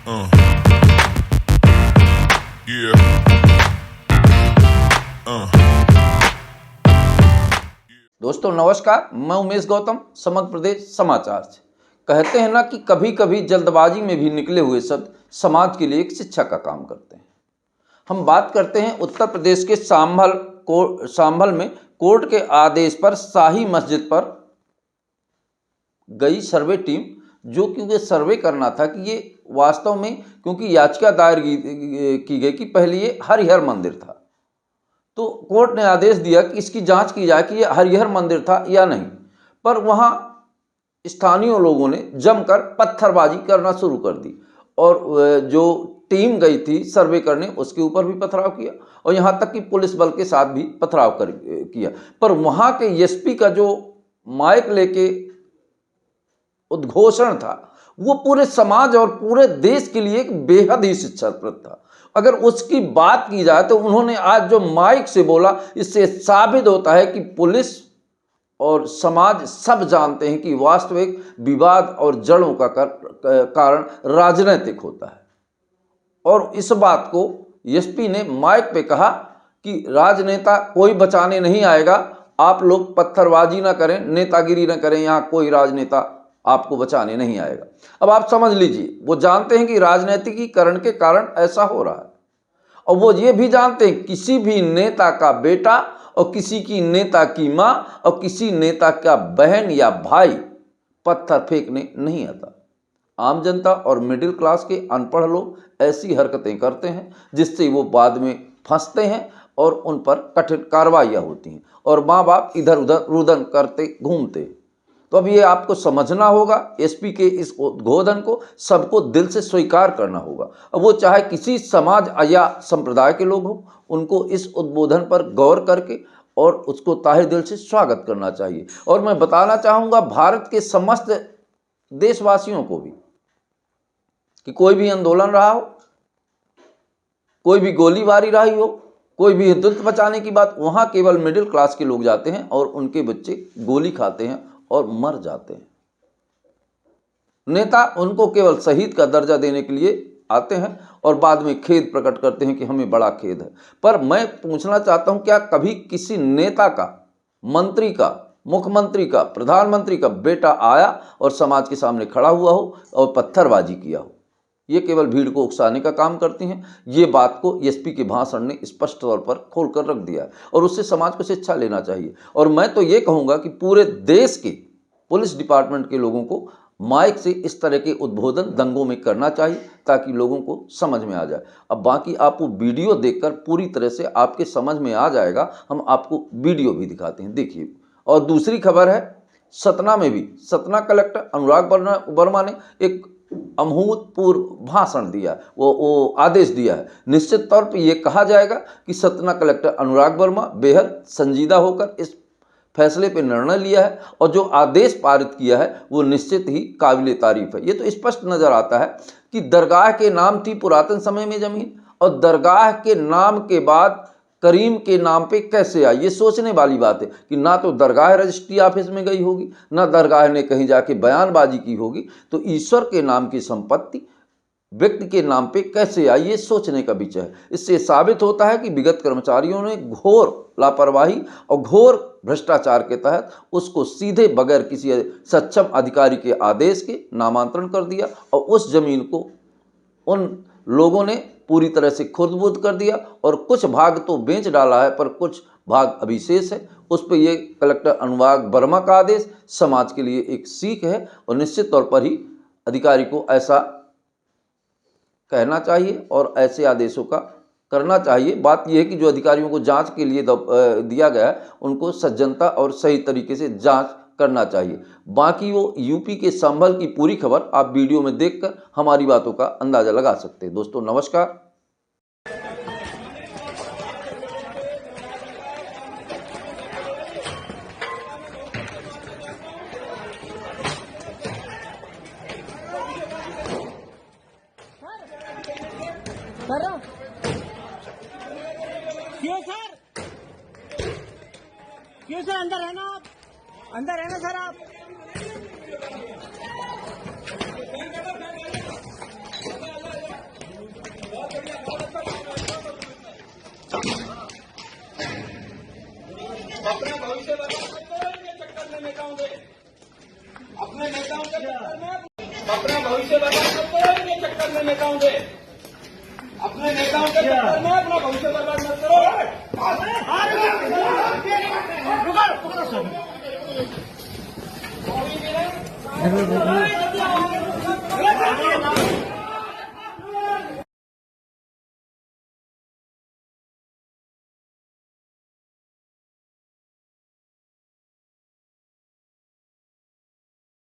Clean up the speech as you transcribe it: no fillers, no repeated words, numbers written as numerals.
Yeah. दोस्तों नमस्कार, मैं उमेश गौतम, समग्र प्रदेश समाचार से। कहते हैं ना कि कभी कभी जल्दबाजी में भी निकले हुए शब्द समाज के लिए एक शिक्षा का काम करते हैं। हम बात करते हैं उत्तर प्रदेश के सांभल में कोर्ट के आदेश पर शाही मस्जिद पर गई सर्वे टीम, जो कि ये सर्वे करना था कि ये वास्तव में, क्योंकि याचिका दायर की गई कि पहले ये हरिहर मंदिर था, तो कोर्ट ने आदेश दिया कि इसकी जांच की जाए कि ये हरिहर मंदिर था या नहीं। पर वहाँ स्थानीय लोगों ने जमकर पत्थरबाजी करना शुरू कर दी और जो टीम गई थी सर्वे करने उसके ऊपर भी पथराव किया और यहाँ तक कि पुलिस बल के साथ भी पथराव किया। पर वहाँ के एसपी का जो माइक लेके उद्घोषण था वो पूरे समाज और पूरे देश के लिए एक बेहद ही शिक्षाप्रद था। अगर उसकी बात की जाए तो उन्होंने आज जो माइक से बोला, इससे साबित होता है कि पुलिस और समाज सब जानते हैं कि वास्तविक विवाद और जड़ों का कारण राजनीतिक होता है। और इस बात को एसपी ने माइक पे कहा कि राजनेता कोई बचाने नहीं आएगा, आप लोग पत्थरबाजी ना करें, नेतागिरी ना करें, यहाँ कोई राजनेता आपको बचाने नहीं आएगा। अब आप समझ लीजिए, वो जानते हैं कि राजनीतिकीकरण के कारण ऐसा हो रहा है और वो ये भी जानते हैं किसी भी नेता का बेटा और किसी की नेता की माँ और किसी नेता का बहन या भाई पत्थर फेंकने नहीं आता। आम जनता और मिडिल क्लास के अनपढ़ लोग ऐसी हरकतें करते हैं जिससे वो बाद में फंसते हैं और उन पर कठिन कार्रवाइयाँ होती हैं और माँ बाप इधर उधर रुदन करते घूमते हैं। तो अब ये आपको समझना होगा, एसपी के इस उद्बोधन को सबको दिल से स्वीकार करना होगा। अब वो चाहे किसी समाज या संप्रदाय के लोग हों, उनको इस उद्बोधन पर गौर करके और उसको ताहे दिल से स्वागत करना चाहिए। और मैं बताना चाहूँगा भारत के समस्त देशवासियों को भी कि कोई भी आंदोलन रहा हो, कोई भी गोलीबारी रही हो, कोई भी हिंदुत्व बचाने की बात, वहाँ केवल मिडिल क्लास के लोग जाते हैं और उनके बच्चे गोली खाते हैं और मर जाते हैं। नेता उनको केवल शहीद का दर्जा देने के लिए आते हैं और बाद में खेद प्रकट करते हैं कि हमें बड़ा खेद है। पर मैं पूछना चाहता हूं, क्या कभी किसी नेता का, मंत्री का, मुख्यमंत्री का, प्रधानमंत्री का बेटा आया और समाज के सामने खड़ा हुआ हो और पत्थरबाजी किया हो? ये केवल भीड़ को उकसाने का काम करती हैं। ये बात को एसपी के भाषण ने स्पष्ट तौर पर खोलकर रख दिया है और उससे समाज को शिक्षा लेना चाहिए। और मैं तो ये कहूँगा कि पूरे देश के पुलिस डिपार्टमेंट के लोगों को माइक से इस तरह के उद्बोधन दंगों में करना चाहिए ताकि लोगों को समझ में आ जाए। अब बाकी आप वो वीडियो देखकर पूरी तरह से आपके समझ में आ जाएगा। हम आपको वीडियो भी दिखाते हैं, देखिए। और दूसरी खबर है, सतना में भी सतना कलेक्टर अनुराग वर्मा ने एक अभूतपूर्व भाषण दिया, वो आदेश दिया है। निश्चित तौर पे ये कहा जाएगा कि सतना कलेक्टर अनुराग वर्मा बेहद संजीदा होकर इस फैसले पे निर्णय लिया है और जो आदेश पारित किया है वो निश्चित ही काबिले तारीफ है। ये तो स्पष्ट नजर आता है कि दरगाह के नाम थी पुरातन समय में जमीन और दरगाह के नाम के बाद करीम के नाम पे कैसे आई। ये सोचने वाली बात है कि ना तो दरगाह रजिस्ट्री ऑफिस में गई होगी, ना दरगाह ने कहीं जाके बयानबाजी की होगी, तो ईश्वर के नाम की संपत्ति व्यक्ति के नाम पे कैसे आई, ये सोचने का विषय है। इससे साबित होता है कि विगत कर्मचारियों ने घोर लापरवाही और घोर भ्रष्टाचार के तहत उसको सीधे बगैर किसी सक्षम अधिकारी के आदेश के नामांतरण कर दिया और उस जमीन को उन लोगों ने पूरी तरह से खुर्द-बुर्द कर दिया और कुछ भाग तो बेच डाला है पर कुछ भाग अभी शेष है। उस पर ये कलेक्टर अनुराग वर्मा का आदेश समाज के लिए एक सीख है और निश्चित तौर पर ही अधिकारी को ऐसा कहना चाहिए और ऐसे आदेशों का करना चाहिए। बात यह है कि जो अधिकारियों को जांच के लिए दिया गया है उनको सज्जनता और सही तरीके से जांच करना चाहिए। बाकी वो यूपी के संभल की पूरी खबर आप वीडियो में देखकर हमारी बातों का अंदाजा लगा सकते हैं। दोस्तों नमस्कार। क्यों सर? क्यों सर? अंदर है ना आप? अंदर है ना सर आप? अपने नेताओं के चक्कर में अपना भविष्य बर्बाद करते हैं, इनके चक्कर में नेताओं के, अपने नेताओं के चक्कर में अपना भविष्य बर्बाद